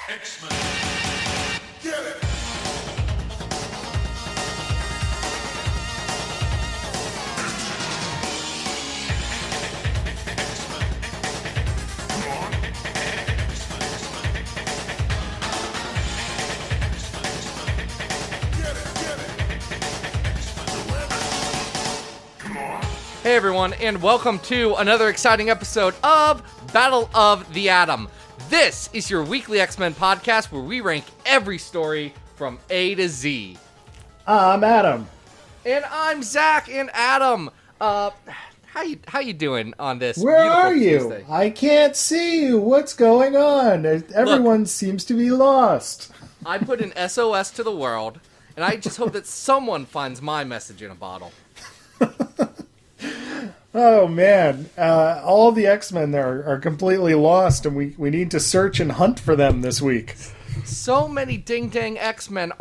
X-Men. Get it! Hey everyone, and welcome to another exciting episode of Battle of the Atom. This is your weekly X-Men podcast where we rank every story from A to Z. I'm Adam. And I'm Zach. And Adam, how you doing on this Where beautiful are you? Tuesday? I can't see you. What's going on? Everyone seems to be lost. I put an SOS to the world, and I just hope that someone finds my message in a bottle. Oh man, all the X-Men there are completely lost, and we need to search and hunt for them this week. So many ding-dang X-Men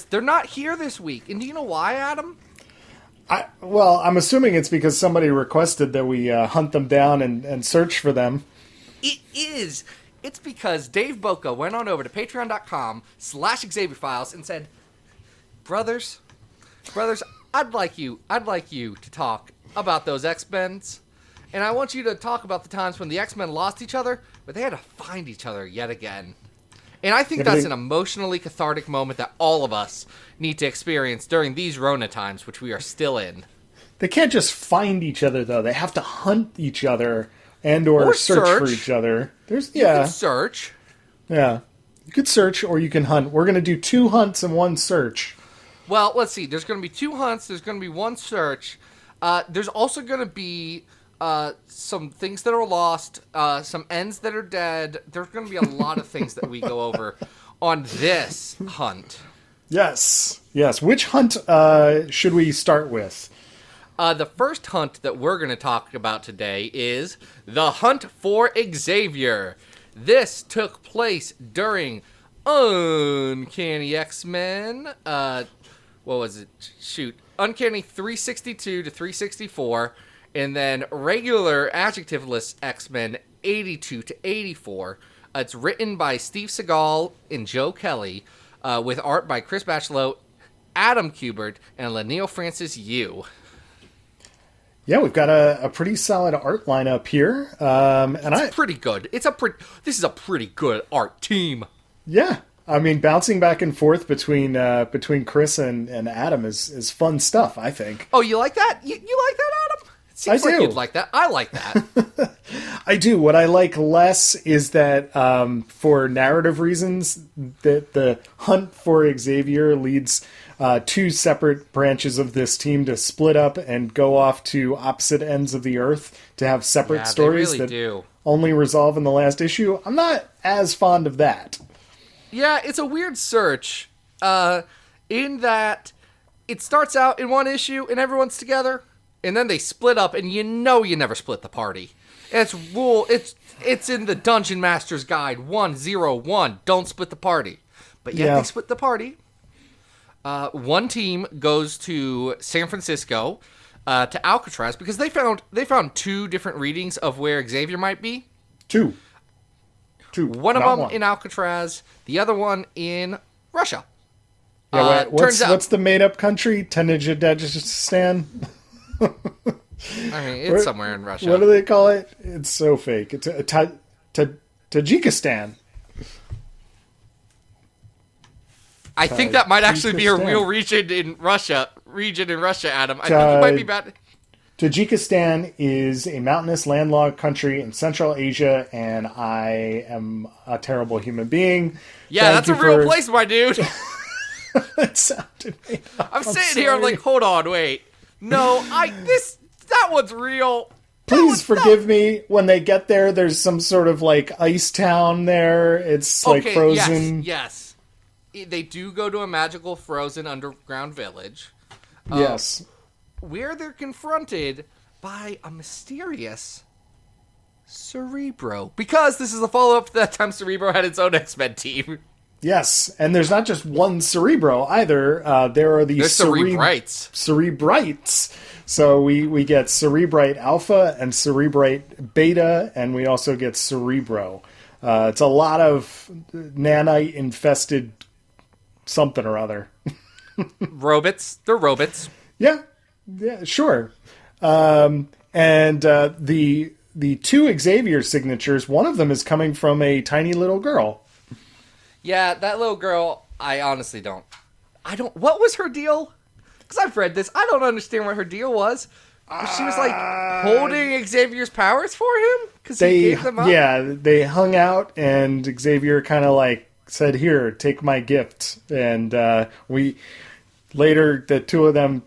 they're not here this week. And do you know why, Adam? I'm assuming it's because somebody requested that we hunt them down and search for them. It is. It's because Dave Boca went on over to patreon.com/Xavier Files and said, Brothers, I'd like you to talk about those X-Men's, and I want you to talk about the times when the X-Men lost each other, but they had to find each other yet again. And I think that's an emotionally cathartic moment that all of us need to experience during these Rona times, which we are still in. They can't just find each other, though. They have to hunt each other or search for each other. You can search. Yeah. You could search or you can hunt. We're going to do 2 hunts and 1 search. Well, let's see. There's going to be 2 hunts. There's going to be 1 search. There's also going to be some things that are lost, some ends that are dead. There's going to be a lot of things that we go over on this hunt. Yes. Which hunt should we start with? The first hunt that we're going to talk about today is the hunt for Xavier. This took place during Uncanny X-Men. What was it? Uncanny 362 to 364, and then regular adjectiveless X-Men 82 to 84. It's written by Steve Seagal and Joe Kelly, with art by Chris Bachalo, Adam Kubert, and Leinil Francis Yu. Yeah, we've got a pretty solid art lineup here. It's pretty good. This is a pretty good art team. Yeah. I mean, bouncing back and forth between Chris and Adam is fun stuff, I think. Oh, you like that? You like that, Adam? It seems I like do. You'd like that. I like that. I do. What I like less is that for narrative reasons, that the hunt for Xavier leads 2 separate branches of this team to split up and go off to opposite ends of the earth to have separate stories they really that only resolve in the last issue. I'm not as fond of that. Yeah, it's a weird search, in that it starts out in one issue and everyone's together, and then they split up, and you never split the party. It's in the Dungeon Master's Guide 101, don't split the party. But yet they split the party. One team goes to San Francisco, to Alcatraz, because they found 2 different readings of where Xavier might be. 2. One of them in Alcatraz, the other one in Russia. Yeah, what's the made-up country? Tajikistan? I mean, it's somewhere in Russia. What do they call it? It's so fake. It's Tajikistan. I think that might actually be a real region in Russia, Adam. I think you might be bad. Tajikistan is a mountainous, landlocked country in Central Asia, and I am a terrible human being. Yeah, that's a real place, my dude. That sounded made up. I'm sitting here, I'm like, hold on, wait. No, that one's real. Please forgive me. When they get there, there's some sort of, like, ice town there. It's, like, frozen. Yes. They do go to a magical frozen underground village. Yes. Where they're confronted by a mysterious Cerebro. Because this is a follow-up to that time Cerebro had its own X-Men team. Yes, and there's not just one Cerebro either. There are these Cerebrites. Cerebrites. So we get Cerebrite Alpha and Cerebrite Beta, and we also get Cerebro. It's a lot of nanite infested something or other. Robots. They're robots. Yeah, sure. And the two Xavier signatures, one of them is coming from a tiny little girl. Yeah, that little girl, I honestly don't. What was her deal? Because I've read this. I don't understand what her deal was. She was like holding Xavier's powers for him? Because he gave them up? Yeah, they hung out and Xavier kind of like said, here, take my gift. And later, the two of them,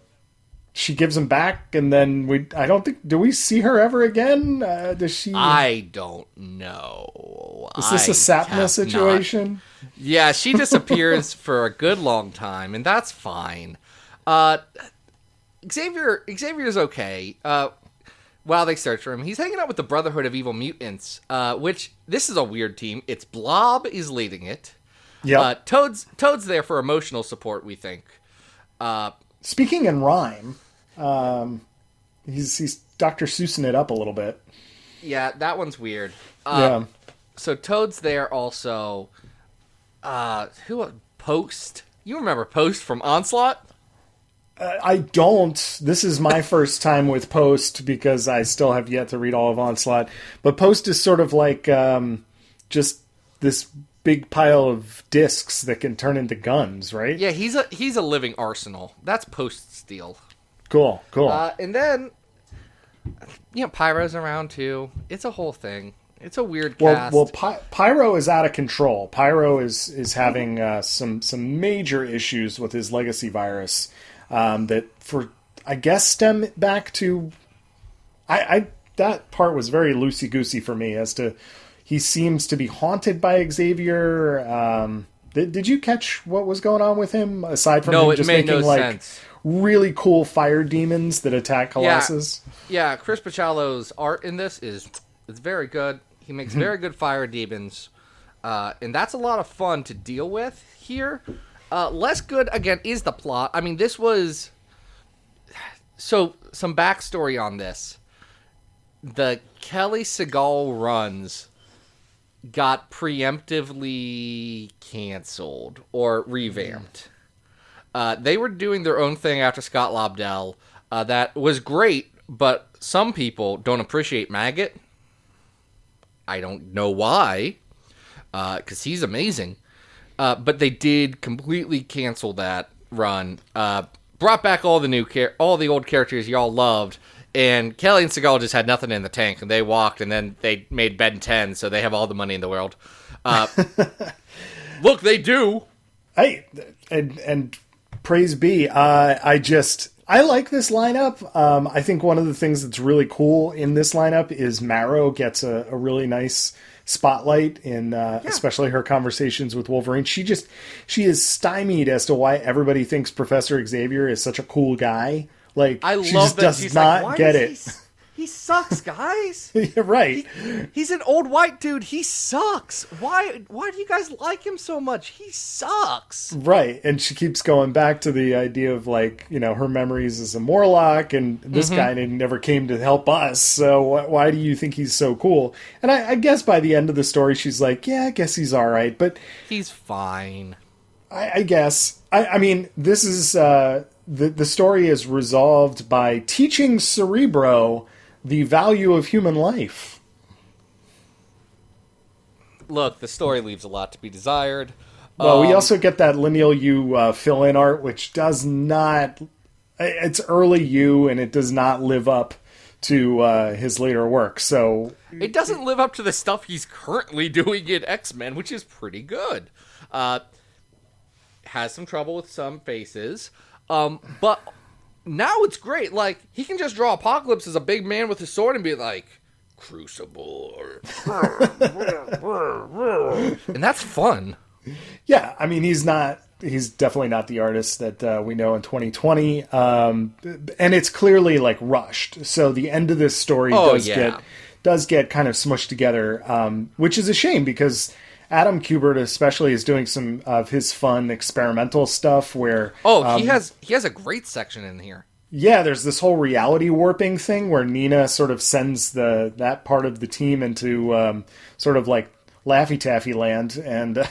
she gives them back, and then I don't think, do we see her ever again? Does she? I don't know. Is this a Sapna situation? Not. Yeah, she disappears for a good long time, and that's fine. Xavier's okay. While they search for him, he's hanging out with the Brotherhood of Evil Mutants, which, this is a weird team. It's Blob is leading it. Yeah. Toad's there for emotional support, we think. Speaking in rhyme, he's Dr. Seussing it up a little bit. Yeah, that one's weird. Yeah. So Toad's there also. Post? You remember Post from Onslaught? I don't. This is my first time with Post because I still have yet to read all of Onslaught. But Post is sort of like just this big pile of discs that can turn into guns, right? Yeah, he's a living arsenal. That's Post's deal. Cool. And then, Pyro's around too. It's a whole thing. It's a weird cast. Well, Pyro is out of control. Pyro is having some major issues with his legacy virus that, I guess, stem back to... that part was very loosey-goosey for me as to... He seems to be haunted by Xavier. Did you catch what was going on with him aside from him just making sense. Really cool fire demons that attack Colossus? Yeah, Chris Pachalo's art in this it's very good. He makes very good fire demons, and that's a lot of fun to deal with here. Less good again is the plot. I mean, this was some backstory on this. The Kelly Segal runs got preemptively canceled or revamped. They were doing their own thing after Scott Lobdell. That was great, but some people don't appreciate Maggot. I don't know why, because he's amazing. But they did completely cancel that run. Brought back all the old characters y'all loved. And Kelly and Segal just had nothing in the tank, and they walked, and then they made Ben 10, so they have all the money in the world. Look, they do. Hey, and praise be. I like this lineup. I think one of the things that's really cool in this lineup is Marrow gets a really nice spotlight in especially her conversations with Wolverine. She is stymied as to why everybody thinks Professor Xavier is such a cool guy. Like, I she love just that does she's not like, get it. He sucks, guys. You're right. He's an old white dude. He sucks. Why do you guys like him so much? He sucks. Right. And she keeps going back to the idea of, like, her memories as a Morlock, and this guy never came to help us, so why do you think he's so cool? And I guess by the end of the story, she's like, yeah, I guess he's all right, but... He's fine. I guess. I mean, this is... The story is resolved by teaching Cerebro the value of human life. Look, the story leaves a lot to be desired. Well, we also get that lineal U fill-in art, which does not... It's early U, and it does not live up to his later work, so... It doesn't live up to the stuff he's currently doing in X-Men, which is pretty good. Has some trouble with some faces... but now it's great. Like, he can just draw Apocalypse as a big man with his sword and be like, Crucible. And that's fun. Yeah, I mean, he's definitely not the artist that we know in 2020. And it's clearly, like, rushed. So the end of this story does get kind of smushed together, which is a shame because... Adam Kubert especially is doing some of his fun experimental stuff where... he has a great section in here. Yeah, there's this whole reality warping thing where Nina sort of sends that part of the team into sort of like Laffy Taffy land, and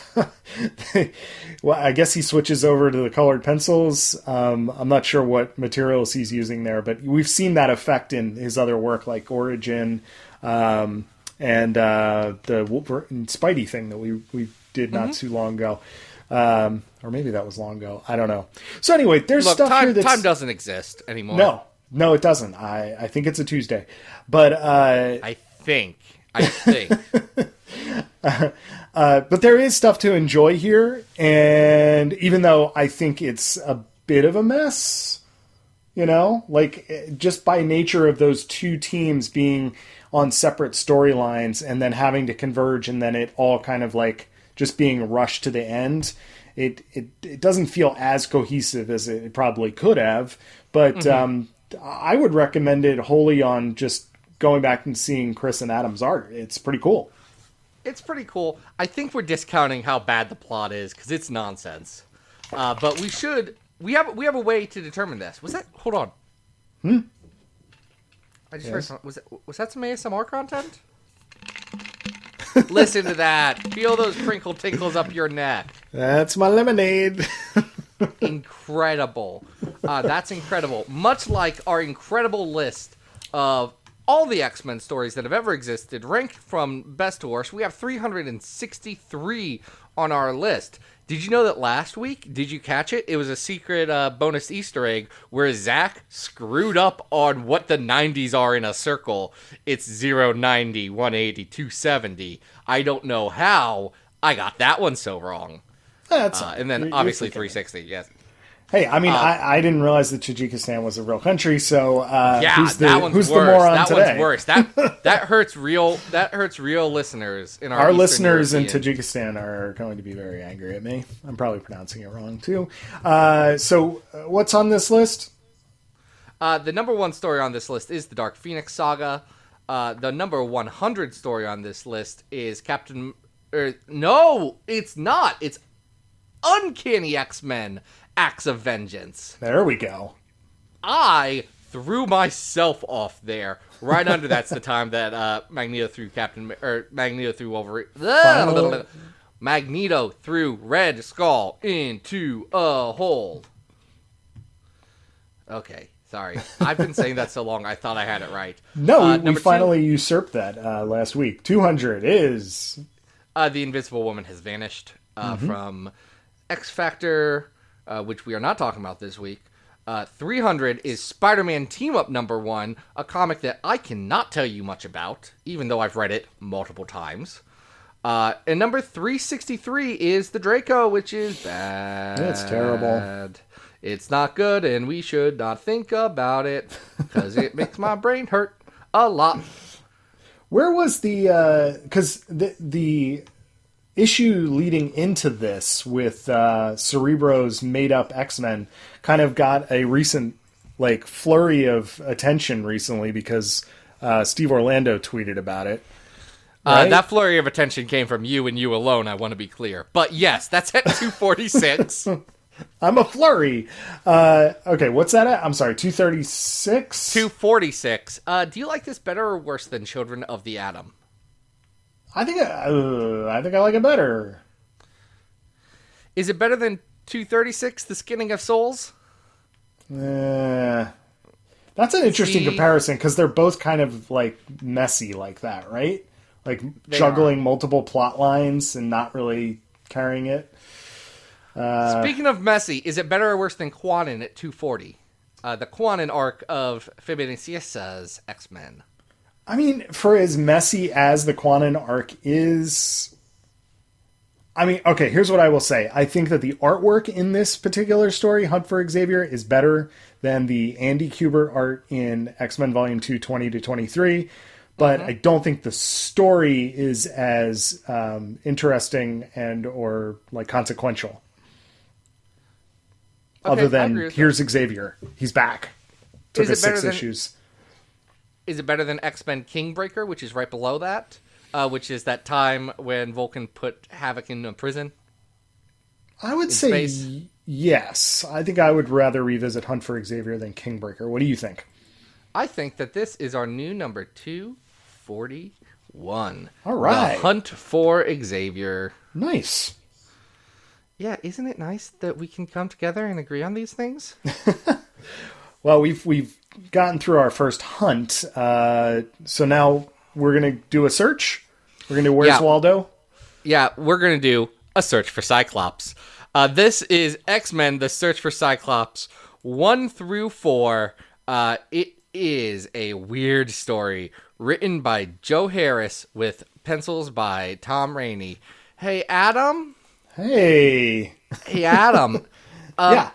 well, I guess he switches over to the colored pencils. I'm not sure what materials he's using there, but we've seen that effect in his other work, like Origin, and the Wolverine Spidey thing that we did not too long ago. Or maybe that was long ago. I don't know. So anyway, there's stuff here that's... Time doesn't exist anymore. No, it doesn't. I think it's a Tuesday. But I think. But there is stuff to enjoy here, and even though I think it's a bit of a mess, like just by nature of those two teams being on separate storylines and then having to converge, and then it all kind of like just being rushed to the end, it doesn't feel as cohesive as it probably could have. But I would recommend it wholly on just going back and seeing Chris and Adam's art. It's pretty cool. It's pretty cool. I think we're discounting how bad the plot is because it's nonsense. But we have a way to determine this. Was that? Hold on. I just heard some, was that some ASMR content? Listen to that. Feel those crinkle tinkles up your neck. That's my lemonade. Incredible. That's incredible. Much like our incredible list of all the X-Men stories that have ever existed, ranked from best to worst, we have 363 on our list. Did you know that last week, did you catch it? It was a secret bonus Easter egg where Zach screwed up on what the 90s are in a circle. It's 0, 90, 180, 270. I don't know how I got that one so wrong. And then obviously 360, yes. Hey, I mean, I didn't realize that Tajikistan was a real country, so who's the worse. moron that today? One's worse. That hurts real listeners in our Our Eastern listeners European. in Tajikistan are going to be very angry at me. I'm probably pronouncing it wrong too. So what's on this list? The number one story on this list is the Dark Phoenix saga. The number 100 story on this list is no, it's not. It's Uncanny X-Men. Acts of Vengeance. There we go. I threw myself off there. Right under that's the time that Magneto threw Wolverine. Magneto threw Red Skull into a hole. Okay, sorry. I've been saying that so long I thought I had it right. No, we finally usurped that last week. 200 is... The Invisible Woman has vanished from X Factor... which we are not talking about this week. 300 is Spider-Man Team-Up #1, a comic that I cannot tell you much about, even though I've read it multiple times. And number 363 is the Draco, which is bad. It's terrible. It's not good, and we should not think about it, because it makes my brain hurt a lot. Where was the... Because the issue leading into this with Cerebro's made-up X-Men kind of got a recent flurry of attention recently because Steve Orlando tweeted about it. Right? That flurry of attention came from you and you alone, I want to be clear. But yes, that's at 246. I'm a flurry. Okay, what's that at? I'm sorry, 236? 246. Do you like this better or worse than Children of the Atom? I think I like it better. Is it better than 236, The Skinning of Souls? That's an interesting comparison because they're both kind of messy like that, right? Like juggling multiple plot lines and not really carrying it. Speaking of messy, is it better or worse than Quanon at 240? The Quanon arc of Fibonaccia's X-Men. I mean, for as messy as the Quanon arc is... I mean, okay, here's what I will say. I think that the artwork in this particular story, Hunt for Xavier, is better than the Andy Kubert art in X-Men Volume 2, 20-23. But I don't think the story is as interesting and or consequential. Okay, other than, here's Xavier. He's back. Took us 6 issues. Is it better than X-Men Kingbreaker, which is right below that? Which is that time when Vulcan put Havoc in a prison? I would say yes. I think I would rather revisit Hunt for Xavier than Kingbreaker. What do you think? I think that this is our new number 241. 1. All right. The Hunt for Xavier. Nice. Yeah, isn't it nice that we can come together and agree on these things? Well, we've gotten through our first hunt, so now we're gonna do a search. We're gonna do Where's Waldo? Yeah, we're gonna do a search for Cyclops. This is X-Men: The Search for Cyclops 1 through 4. It is a weird story written by Joe Harris with pencils by Tom Rainey. Hey, Adam. Hey, Adam. yeah.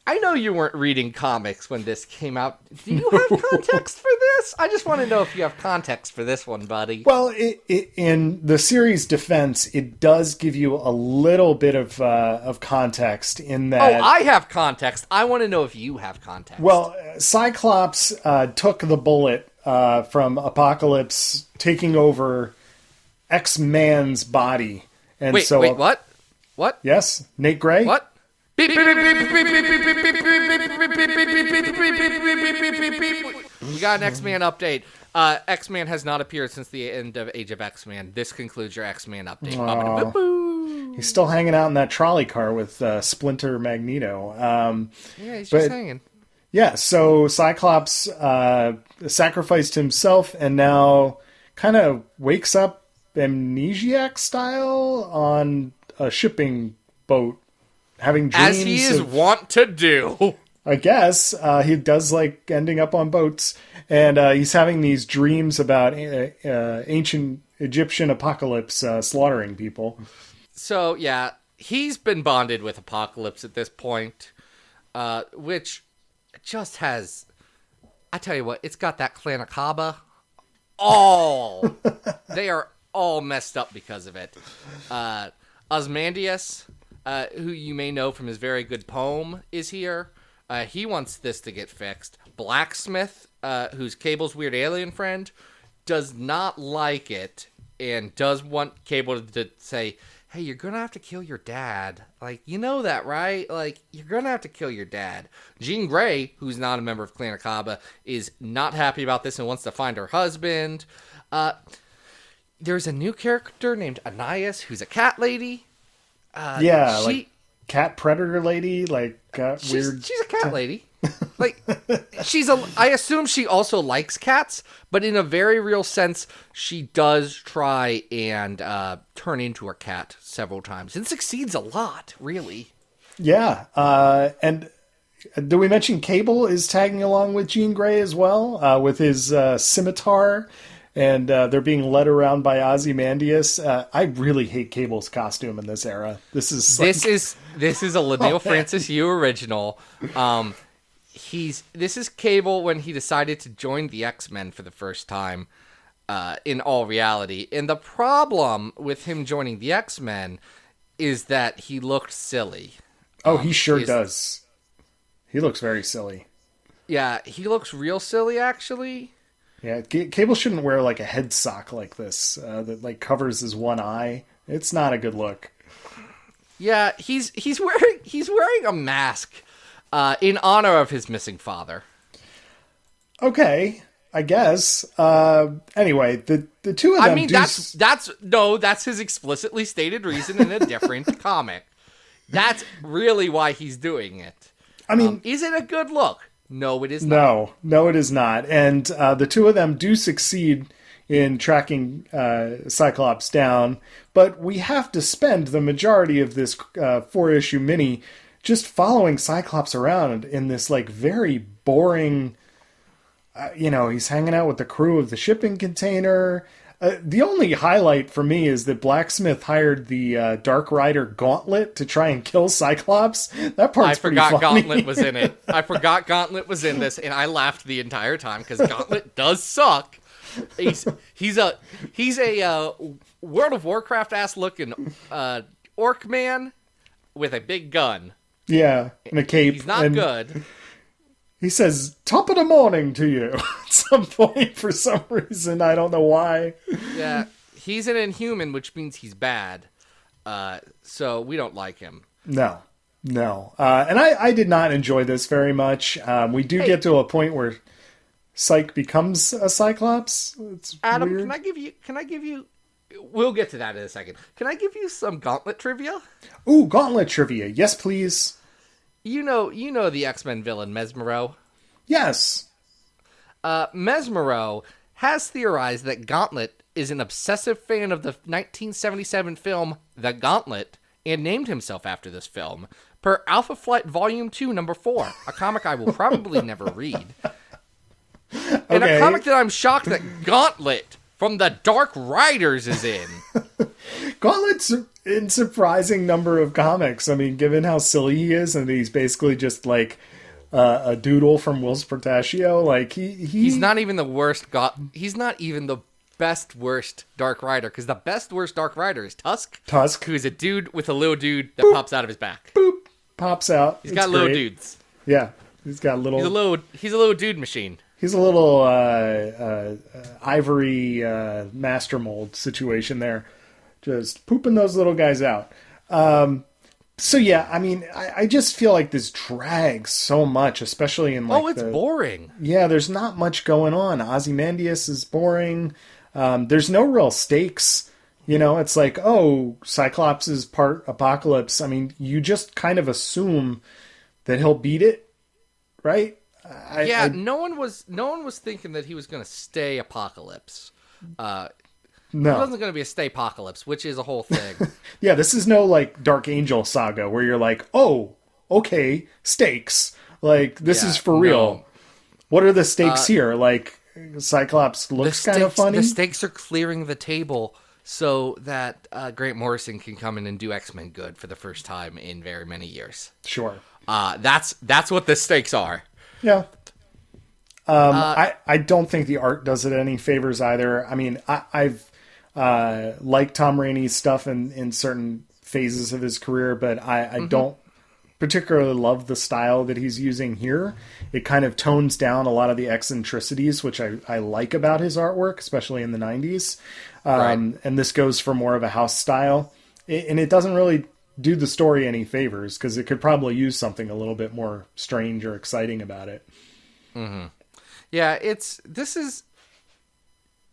I know you weren't reading comics when this came out. Do you have context for this? I just want to know if you have context for this one, buddy. Well, in the series' defense, it does give you a little bit of context in that. Oh, I have context. I want to know if you have context. Well, Cyclops took the bullet from Apocalypse taking over X-Man's body. And wait, what? What? Yes? Nate Gray? What? We got an X-Man update. X-Man has not appeared since the end of Age of X-Man. This concludes your X-Man update. He's still hanging out in that trolley car with Splinter Magneto. Yeah, he's just hanging. Yeah, so Cyclops sacrificed himself and now kind of wakes up amnesiac style on a shipping boat, having dreams. As he is wont to do. I guess. He does like ending up on boats, and he's having these dreams about ancient Egyptian apocalypse slaughtering people. So, yeah, he's been bonded with Apocalypse at this point, which just has... I tell you what, it's got that Clan Akaba. They are all messed up because of it. Ozymandias, who you may know from his very good poem, is here. He wants this to get fixed. Blacksmith, who's Cable's weird alien friend, does not like it and does want Cable to say, hey, you're going to have to kill your dad. Like, you know that, right? Like, you're going to have to kill your dad. Jean Grey, who's not a member of Clan Akaba, is not happy about this and wants to find her husband. There's a new character named Anais, who's a cat lady. Like cat predator lady, like weird. She's a cat lady. Like, I assume she also likes cats, but in a very real sense, she does try and turn into a cat several times and succeeds a lot, really. Yeah, and did we mention Cable is tagging along with Jean Grey as well, with his scimitar, and they're being led around by Ozymandias. I really hate Cable's costume in this era. This is a Leinil Francis Yu original. This is Cable when he decided to join the X-Men for the first time, in all reality. And the problem with him joining the X-Men is that he looked silly. Oh, he sure does. He looks very silly. Yeah, he looks real silly, actually. Yeah, Cable shouldn't wear like a head sock like this that like covers his one eye. It's not a good look. Yeah, he's wearing a mask in honor of his missing father. Okay, I guess. Anyway, the two of them. I mean, that's his explicitly stated reason in a different comic. That's really why he's doing it. I mean, is it a good look? No, it is not. No, it is not. And the two of them do succeed in tracking Cyclops down, but we have to spend the majority of this 4-issue mini just following Cyclops around in this like very boring. He's hanging out with the crew of the shipping container. The only highlight for me is that Blacksmith hired the Dark Rider Gauntlet to try and kill Cyclops. That part's pretty funny. Gauntlet was in it. I forgot Gauntlet was in this, and I laughed the entire time because Gauntlet does suck. He's a World of Warcraft ass looking orc man with a big gun. Yeah, and a cape. He's not good. He says, top of the morning to you at some point for some reason. I don't know why. Yeah, he's an Inhuman, which means he's bad. So we don't like him. No. And I did not enjoy this very much. We do get to a point where Psyche becomes a Cyclops. It's Adam, weird. can I give you we'll get to that in a second. Can I give you some Gauntlet trivia? Ooh, Gauntlet trivia. Yes, please. You know the X-Men villain Mesmero. Yes. Mesmero has theorized that Gauntlet is an obsessive fan of the 1977 film The Gauntlet and named himself after this film, per Alpha Flight Volume 2, Number 4, a comic I will probably never read. And a comic that I'm shocked that Gauntlet from the Dark Riders is in. Gauntlet's in surprising number of comics. I mean, given how silly he is, and he's basically just like a doodle from Will's Portaccio. Like he's not even the worst. He's not even the best worst Dark Rider, because the best worst Dark Rider is Tusk. Who's a dude with a little dude that pops out of his back. Boop, pops out. He's got little dudes. Yeah, he's got little. He's a little dude machine. He's a little ivory master mold situation there, just pooping those little guys out. So yeah, I mean, I just feel like this drags so much, especially in like it's boring. Yeah, there's not much going on. Ozymandias is boring. There's no real stakes. You know, it's like, oh, Cyclops is part Apocalypse. I mean, you just kind of assume that he'll beat it, right? No one was thinking that he was going to stay Apocalypse. No, he wasn't going to be a stay Apocalypse, which is a whole thing. Yeah, this is no like Dark Angel saga where you're like, oh, okay, stakes. Like this is for real. No. What are the stakes here? Like Cyclops looks kind of funny. The stakes are clearing the table so that Grant Morrison can come in and do X-Men good for the first time in very many years. Sure. That's what the stakes are. Yeah. I don't think the art does it any favors either. I mean, I've liked Tom Rainey's stuff in certain phases of his career, but I don't particularly love the style that he's using here. It kind of tones down a lot of the eccentricities, which I like about his artwork, especially in the 90s. Right. And this goes for more of a house style. And it doesn't really do the story any favors, because it could probably use something a little bit more strange or exciting about it. Mm-hmm. Yeah, this is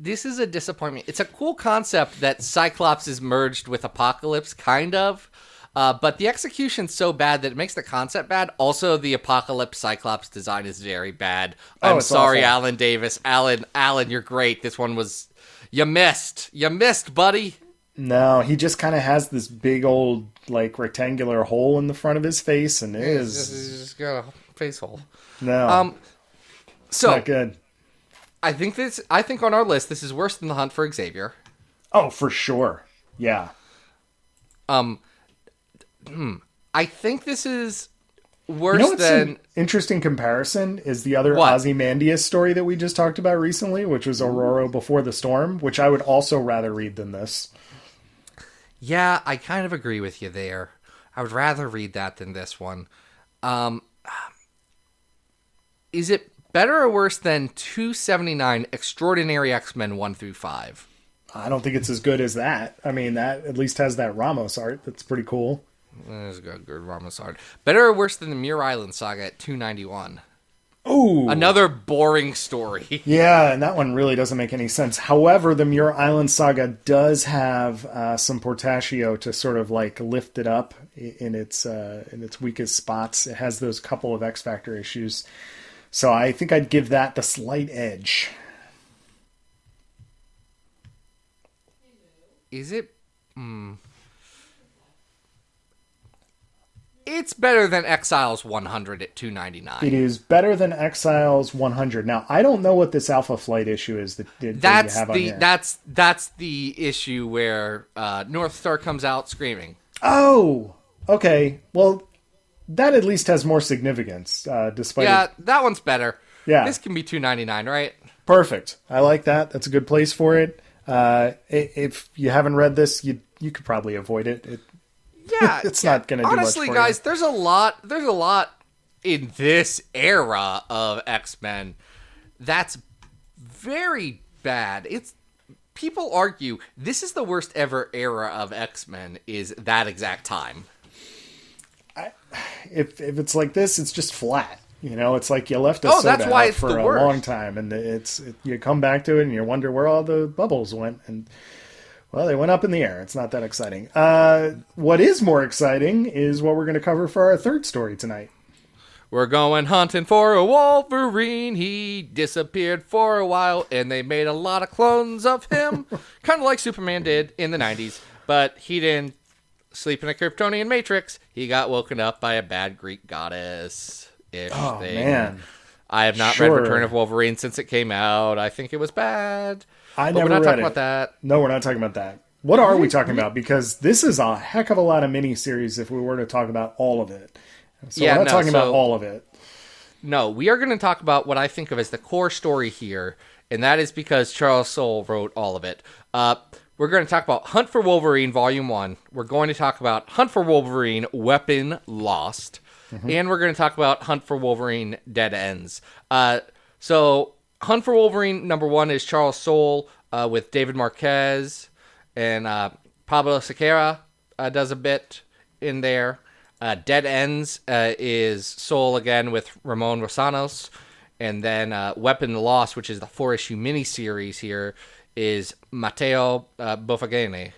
a disappointment. It's a cool concept that Cyclops is merged with Apocalypse, kind of, but the execution's so bad that it makes the concept bad. Also, the Apocalypse Cyclops design is very bad. I'm sorry, awful. Alan Davis. Alan, you're great. This one was... You missed, buddy. No, he just kind of has this big old, like, rectangular hole in the front of his face, and He's just got a face hole. No. So not good. I think on our list, this is worse than The Hunt for Xavier. Oh, for sure. Yeah. I think this is worse You know what's than... an interesting comparison is the other What? Ozymandias story that we just talked about recently, which was Aurora Before the Storm, which I would also rather read than this. Yeah, I kind of agree with you there. I would rather read that than this one. Is it better or worse than 279 Extraordinary X-Men 1 through 5? I don't think it's as good as that. I mean, that at least has that Ramos art. That's pretty cool. That's good Ramos art. Better or worse than the Muir Island Saga at 291? Ooh. Another boring story. Yeah, and that one really doesn't make any sense. However, the Muir Island Saga does have some Portaccio to sort of like lift it up in its weakest spots. It has those couple of X Factor issues. So I think I'd give that the slight edge. Is it? It's better than Exiles 100 at 299. It is better than Exiles 100. Now, I don't know what this Alpha Flight issue is that you have on here. That's the issue where North Star comes out screaming. Oh, okay. Well, that at least has more significance, despite that one's better. Yeah. This can be 299, right? Perfect. I like that. That's a good place for it. If you haven't read this, you could probably avoid it. Yeah, it's not going to do much honestly, for guys. you. There's a lot in this era of X-Men that's very bad. People argue this is the worst ever era of X-Men. Is that exact time? If it's like this, it's just flat. You know, it's like you left a Oh, soda that's why out it's for the a worst. long time, and you come back to it and you wonder where all the bubbles went, and well, they went up in the air. It's not that exciting. What is more exciting is what we're going to cover for our third story tonight. We're going hunting for a Wolverine. He disappeared for a while, and they made a lot of clones of him, kind of like Superman did in the 90s. But he didn't sleep in a Kryptonian matrix. He got woken up by a bad Greek goddess-ish Oh, thing. man. I have not read Return of Wolverine since it came out. I think it was bad. I But never we're not read talking it. about that. No, we're not talking about that. What are we talking about? Because this is a heck of a lot of miniseries if we were to talk about all of it. So Yeah, we're not no, talking about so- all of it. No, we are going to talk about what I think of as the core story here, and that is because Charles Soule wrote all of it. We're going to talk about Hunt for Wolverine, Volume 1. We're going to talk about Hunt for Wolverine, Weapon Lost. And we're going to talk about Hunt for Wolverine, Dead Ends. So, Hunt for Wolverine, number 1 is Charles Soule with David Marquez, and Pablo Sequeira does a bit in there. Dead Ends is Soul again with Ramon Rosanos. And then Weapon Lost, which is the 4-issue miniseries here, is Matteo Bofagene,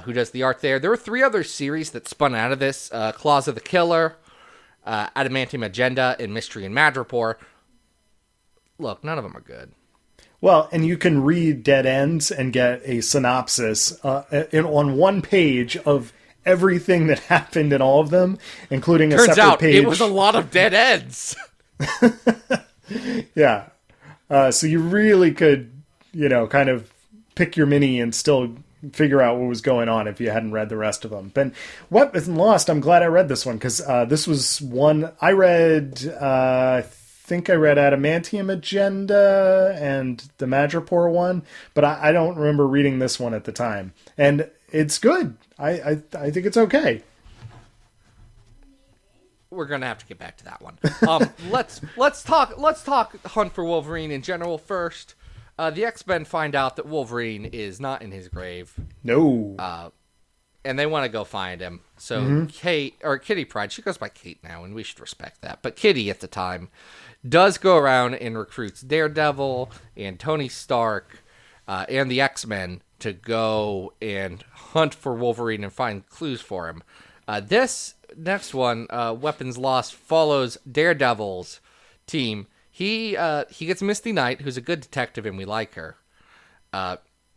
who does the art there. There were 3 other series that spun out of this. Claws of the Killer, Adamantium Agenda, and Mystery and Madripoor. Look, none of them are good. Well, and you can read Dead Ends and get a synopsis on one page of everything that happened in all of them, including a Turns separate out page. it was a lot of dead ends. Yeah. So you really could, kind of pick your mini and still figure out what was going on if you hadn't read the rest of them. But Weapon Lost, I'm glad I read this one, because this was one I read. I think I read Adamantium Agenda and the Madripoor one, but I don't remember reading this one at the time. And it's good. I think it's okay. We're gonna have to get back to that one. Let's talk Hunt for Wolverine in general first. The X-Men find out that Wolverine is not in his grave, No. and they want to go find him. So Kitty Pryde, she goes by Kate now, and we should respect that. But Kitty at the time does go around and recruits Daredevil and Tony Stark and the X-Men to go and hunt for Wolverine and find clues for him. This next one, Weapons Lost, follows Daredevil's team. He gets Misty Knight, who's a good detective, and we like her.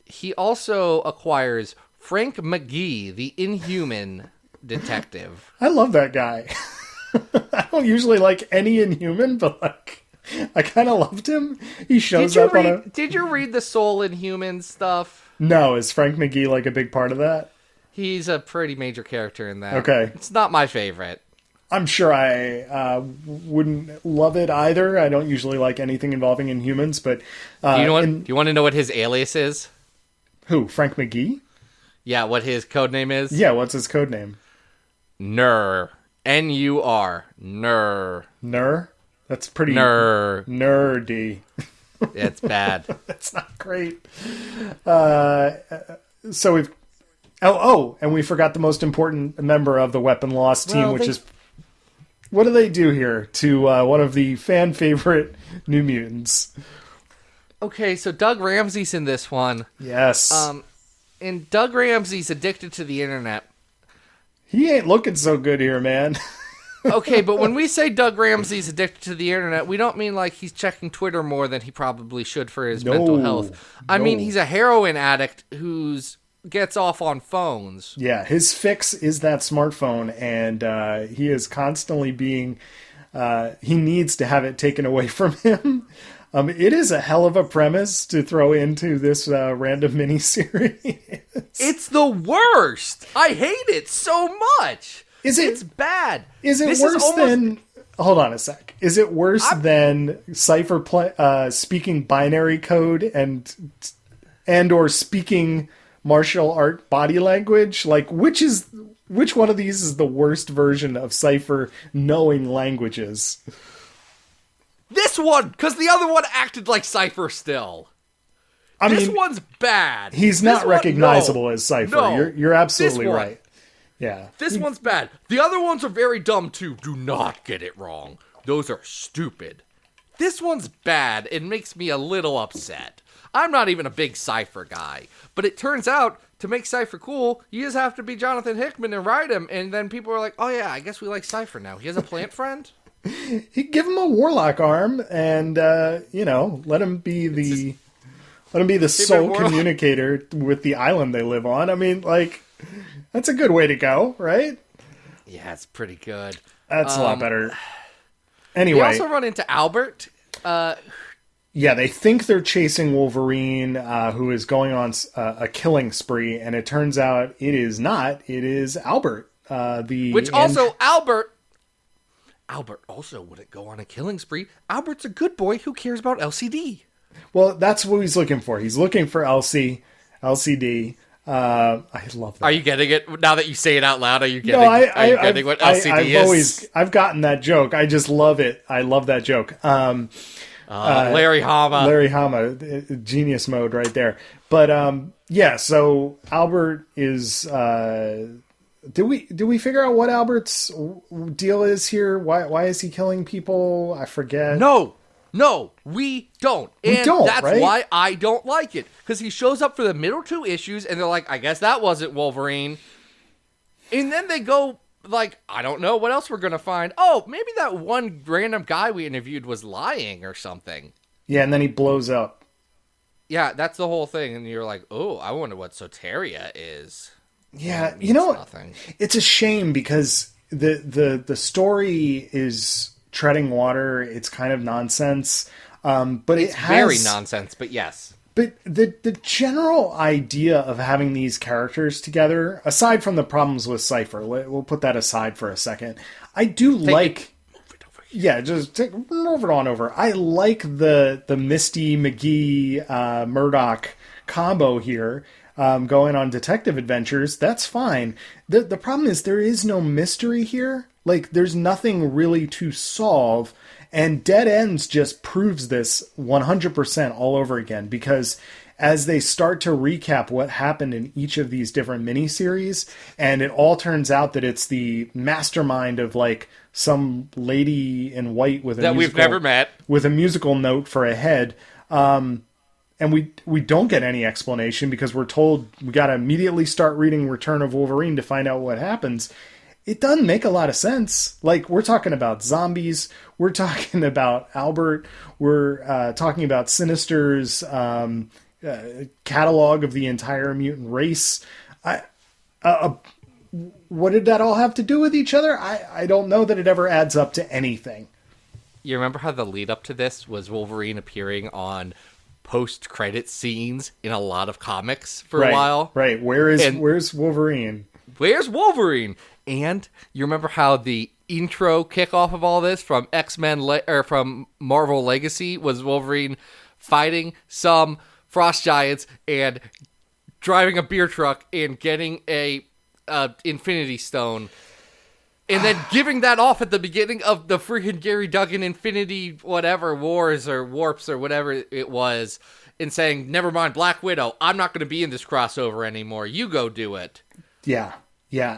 He also acquires Frank McGee, the Inhuman detective. I love that guy. I don't usually like any Inhuman, but I kind of loved him. He shows up on a... Did you read the Soul Inhuman stuff? No, is Frank McGee like a big part of that? He's a pretty major character in that. Okay. It's not my favorite. I'm sure I wouldn't love it either. I don't usually like anything involving Inhumans, but... Do you want to know what his alias is? Who, Frank McGee? Yeah, what his code name is? Yeah, what's his code name? Nur. N-U-R. Nur. Nur? That's pretty... Nur. Nerdy. It's bad. That's not great. So we've... Oh, and we forgot the most important member of the Weapon Lost team, which is... What do they do here to one of the fan favorite New Mutants? Okay, so Doug Ramsey's in this one. Yes. And Doug Ramsey's addicted to the internet. He ain't looking so good here, man. Okay, but when we say Doug Ramsey's addicted to the internet, we don't mean like he's checking Twitter more than he probably should for his mental health. I mean, he's a heroin addict who's gets off on phones. Yeah, his fix is that smartphone, and he is constantly being... he needs to have it taken away from him. It is a hell of a premise to throw into this random miniseries. It's the worst. I hate it so much. It's bad. Is it worse than... Hold on a sec. Is it worse than Cypher speaking binary code and or speaking martial art body language? Like, which one of these is the worst version of Cypher knowing languages? This one, because the other one acted like Cypher still. This one's bad. He's not recognizable as Cypher. No, you're absolutely right. Yeah. This one's bad. The other ones are very dumb too. Do not get it wrong. those are stupid. This one's bad. It makes me a little upset. I'm not even a big Cypher guy, but it turns out to make Cypher cool, you just have to be Jonathan Hickman and write him, and then people are like, oh yeah, I guess we like Cypher now. He has a plant friend? He give him a warlock arm, and let him be the sole communicator with the island they live on. I mean, like, that's a good way to go, right? Yeah, it's pretty good. That's a lot better. Anyway, we also run into Albert. Yeah, they think they're chasing Wolverine, who is going on a killing spree, and it turns out it is not. It is Albert. Albert also wouldn't go on a killing spree. Albert's a good boy who cares about LCD. Well, that's what he's looking for. He's looking for LCD. I love that. Are you getting it now that you say it out loud? Are you getting what LCD is? I've gotten that joke. I just love it. I love that joke. Larry Hama, genius mode right there. But so Albert is. Do we figure out what Albert's deal is here? Why is he killing people? I forget. No, we don't. That's right? Why I don't like it. Because he shows up for the middle two issues, and they're like, I guess that wasn't Wolverine. And then they go, like, I don't know what else we're going to find. Oh, maybe that one random guy we interviewed was lying or something. Yeah, and then he blows up. Yeah, that's the whole thing. And you're like, oh, I wonder what Soteria is. Yeah, it's a shame because the story is treading water. It's kind of nonsense, but it's very nonsense. But yes, but the general idea of having these characters together, aside from the problems with Cypher, we'll put that aside for a second. I do just move it on over. I like the Misty McGee Murdoch combo here. Going on detective adventures, that's fine. The problem is there is no mystery here. Like, there's nothing really to solve, and Dead Ends just proves this 100% all over again, because as they start to recap what happened in each of these different miniseries, and it all turns out that it's the mastermind of, like, some lady in white with we've never met, with a musical note for a head, and we don't get any explanation because we're told we got to immediately start reading Return of Wolverine to find out what happens. It doesn't make a lot of sense. Like, we're talking about zombies. We're talking about Albert. We're talking about Sinister's catalog of the entire mutant race. What did that all have to do with each other? I don't know that it ever adds up to anything. You remember how the lead up to this was Wolverine appearing on post-credit scenes in a lot of comics for a while. Right. Where's Wolverine? Where's Wolverine? And you remember how the intro kickoff of all this from from Marvel Legacy was Wolverine fighting some frost giants and driving a beer truck and getting a Infinity Stone. And then giving that off at the beginning of the freaking Gary Duggan Infinity whatever Wars or Warps or whatever it was, and saying, never mind Black Widow, I'm not going to be in this crossover anymore. You go do it. Yeah.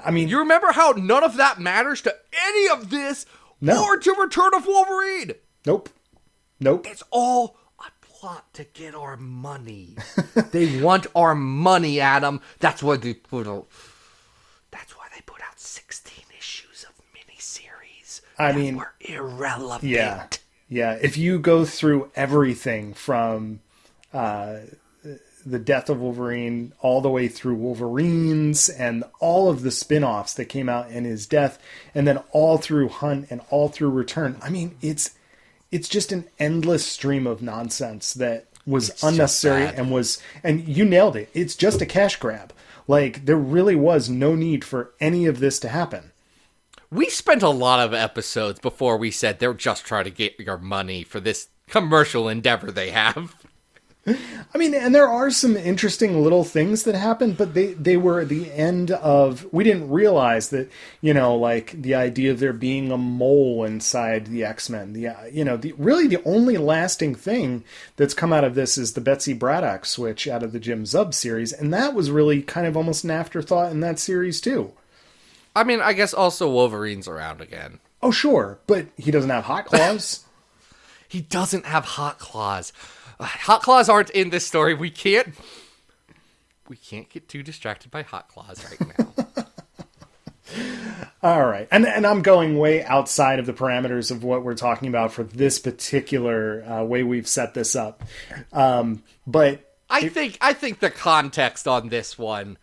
I mean, you remember how none of that matters to any of this or to Return of Wolverine? Nope. It's all a plot to get our money. They want our money, Adam. That's why they put out 16 issues of miniseries. I mean, were irrelevant. Yeah. If you go through everything from the death of Wolverine all the way through Wolverines and all of the spin-offs that came out in his death, and then all through Hunt and all through Return, I mean, it's just an endless stream of nonsense that was unnecessary and you nailed it. It's just a cash grab. Like, there really was no need for any of this to happen. We spent a lot of episodes before we said they're just trying to get your money for this commercial endeavor they have. I mean, and there are some interesting little things that happened, but they were at the end of... We didn't realize that, like, the idea of there being a mole inside the X-Men. Really the only lasting thing that's come out of this is the Betsy Braddock switch out of the Jim Zub series, and that was really kind of almost an afterthought in that series, too. I mean, I guess also Wolverine's around again. Oh, sure, but he doesn't have hot claws. He doesn't have hot claws. Hot claws aren't in this story. We can't get too distracted by hot claws right now. All right. And I'm going way outside of the parameters of what we're talking about for this particular way we've set this up. But I think the context on this one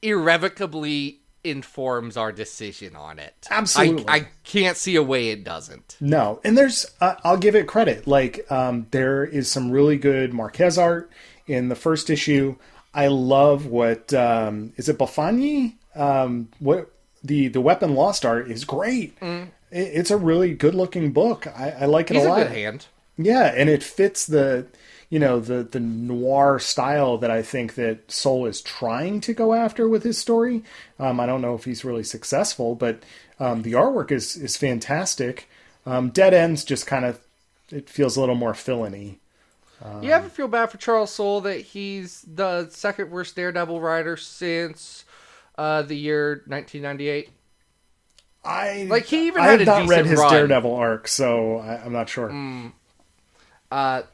irrevocably informs our decision on it. Absolutely. I can't see a way it doesn't. no. And there's, I'll give it credit. Like, there is some really good Marquez art in the first issue. I love what, is it Bafani? What the Weapon Lost art is great. It's a really good looking book. I like it a lot. He's a good hand. Yeah, and it fits the noir style that I think that Soul is trying to go after with his story. I don't know if he's really successful, but the artwork is fantastic. Dead Ends just kind of, it feels a little more villainy. You ever feel bad for Charles Soule that he's the second worst Daredevil writer since the year 1998? He even had a decent run. I have not read his Daredevil arc, so I'm not sure.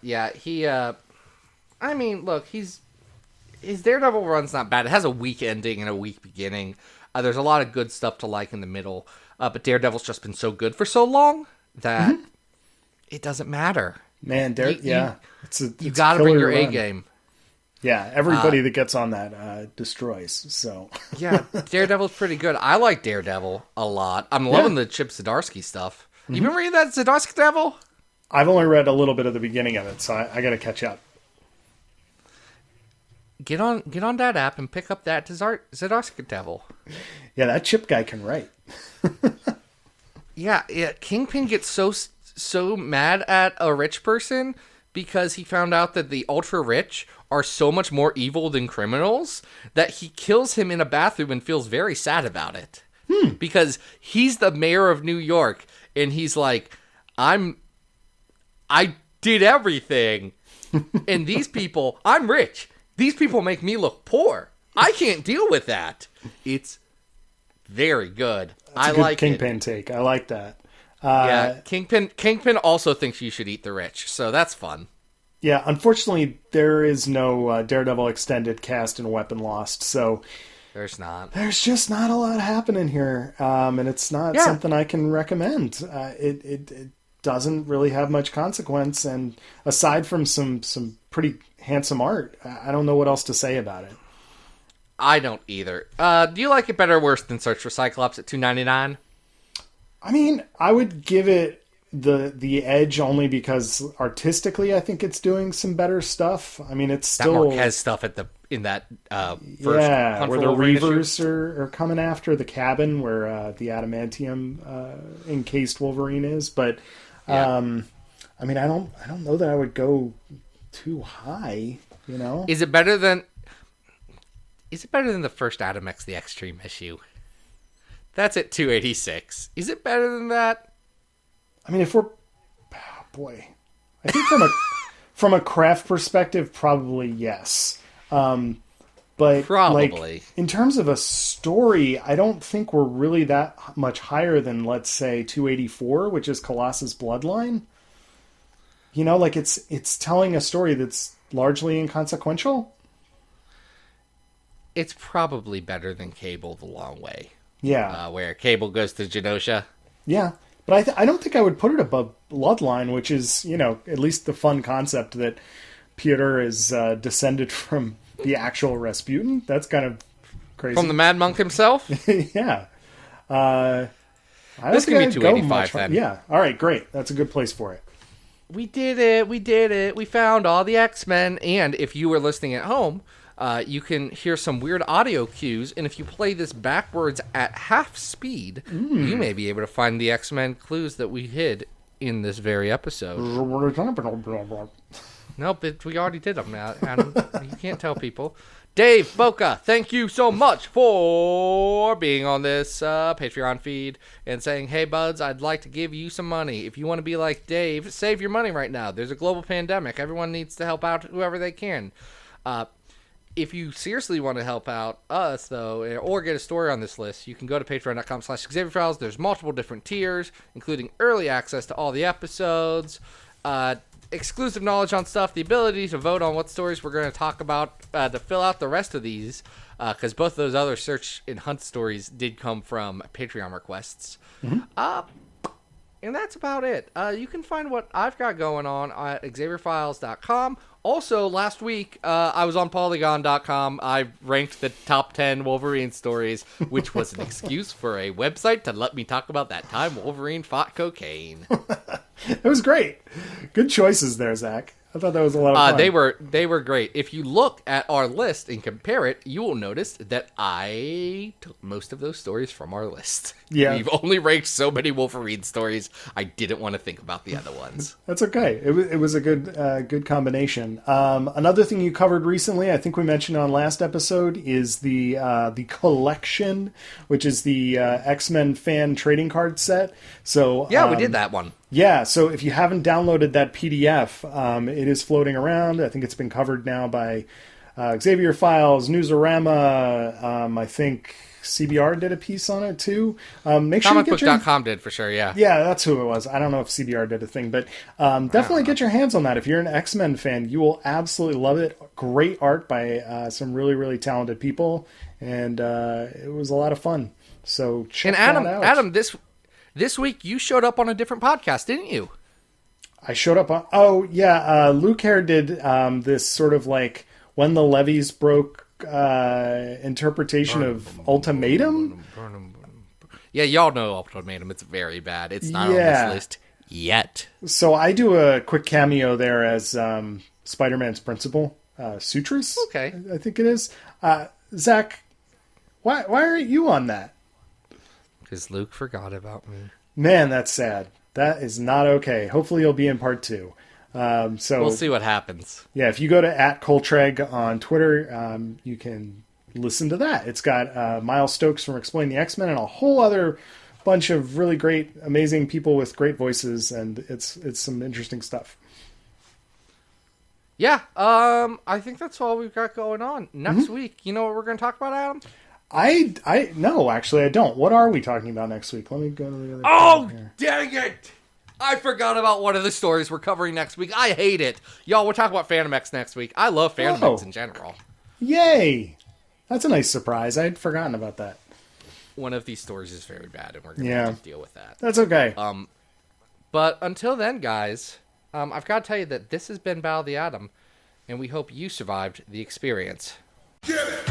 Yeah, he. I mean, look, his Daredevil run's not bad. It has a weak ending and a weak beginning. There's a lot of good stuff to like in the middle, but Daredevil's just been so good for so long that it doesn't matter. Man, you gotta bring your A game. Yeah, everybody that gets on that destroys. So yeah, Daredevil's pretty good. I like Daredevil a lot. I'm loving the Chip Zdarsky stuff. You been reading that Zdarsky Devil? I've only read a little bit of the beginning of it, so I got to catch up. Get on that app and pick up that Zdarsky Devil. Yeah, that Chip guy can write. yeah. Kingpin gets so mad at a rich person because he found out that the ultra rich are so much more evil than criminals that he kills him in a bathroom and feels very sad about it. Because he's the mayor of New York and he's like, I did everything. And these people, I'm rich. These people make me look poor. I can't deal with that. It's very good. That's a good Kingpin take. I like that. Yeah, Kingpin also thinks you should eat the rich, so that's fun. Yeah, unfortunately, there is no Daredevil extended cast in Weapon Lost, so there's just not a lot happening here, and it's not something I can recommend. It doesn't really have much consequence, and aside from some pretty handsome art, I don't know what else to say about it. I don't either. Do you like it better or worse than Search for Cyclops at $2.99? I mean, I would give it the edge only because artistically I think it's doing some better stuff. I mean, it's still that Marquez stuff in that first where the Reavers are coming after the cabin where the adamantium encased Wolverine is, but I mean, I don't know that I would go too high, you know? Is it better than the first Adam X the Extreme issue? That's at 286. Is it better than that? I mean, I think from a craft perspective, probably yes. But probably like, in terms of a story, I don't think we're really that much higher than, let's say, 284, which is Colossus Bloodline. You know, like it's telling a story that's largely inconsequential. It's probably better than Cable the Long Way. Yeah. Where Cable goes to Genosha. Yeah. But I don't think I would put it above Bloodline, which is, you know, at least the fun concept that Peter is descended from the actual Rasputin. That's kind of crazy. From the Mad Monk himself? Yeah. This can be 285 then. Yeah. All right, great. That's a good place for it. We did it. We found all the X-Men. And if you were listening at home, you can hear some weird audio cues, and if you play this backwards at half speed, you may be able to find the X-Men clues that we hid in this very episode. Nope, we already did them now. You can't tell people. Dave Boca, thank you so much for being on this Patreon feed and saying, hey, buds, I'd like to give you some money. If you want to be like Dave, save your money right now. There's a global pandemic. Everyone needs to help out whoever they can. If you seriously want to help out us, though, or get a story on this list, you can go to patreon.com/Xavier Files. There's multiple different tiers, including early access to all the episodes, exclusive knowledge on stuff, the ability to vote on what stories we're going to talk about to fill out the rest of these, because both of those other search and hunt stories did come from Patreon requests. And that's about it. You can find what I've got going on at XavierFiles.com. Also, last week, I was on Polygon.com. I ranked the top 10 Wolverine stories, which was an excuse for a website to let me talk about that time Wolverine fought cocaine. It was great. Good choices there, Zach. I thought that was a lot of fun. They were great. If you look at our list and compare it, you will notice that I took most of those stories from our list. Yeah. We've only ranked so many Wolverine stories. I didn't want to think about the other ones. That's okay. It was a good combination. Another thing you covered recently, I think we mentioned on last episode, is the collection, which is the X-Men fan trading card set. So yeah, we did that one. Yeah, so if you haven't downloaded that PDF, it is floating around. I think it's been covered now by Xavier Files, Newsarama. I think CBR did a piece on it too. Make sure Comicbook.com did for sure, yeah. Yeah, that's who it was. I don't know if CBR did a thing, but definitely get your hands on that. If you're an X-Men fan, you will absolutely love it. Great art by some really, really talented people, and it was a lot of fun. So check that out. Adam, this week you showed up on a different podcast, didn't you? I showed up on... Luke Hare did this sort of like When the Levees Broke interpretation of Ultimatum. Yeah, y'all know Ultimatum. It's very bad. It's not on this list yet. So I do a quick cameo there as Spider-Man's principal, Sutras. Okay. I think it is. Zach, why aren't you on that? Because Luke forgot about me. Man, that's sad. That is not okay. Hopefully you'll be in part 2. So we'll see what happens. Yeah, if you go to @Coltreg on Twitter, you can listen to that. It's got Miles Stokes from Explain the X-Men and a whole other bunch of really great, amazing people with great voices, and it's some interesting stuff. Yeah, I think that's all we've got going on. Next week, you know what we're going to talk about, Adam? No, actually I don't. What are we talking about next week? Let me go to the other. Oh, dang it! I forgot about one of the stories we're covering next week. I hate it. Y'all, we're talking about Phantom X next week. I love Phantom X in general. Yay! That's a nice surprise. I had forgotten about that. One of these stories is very bad, and we're going to have to deal with that. That's okay. But until then, guys, I've got to tell you that this has been Battle of the Atom, and we hope you survived the experience. Get it!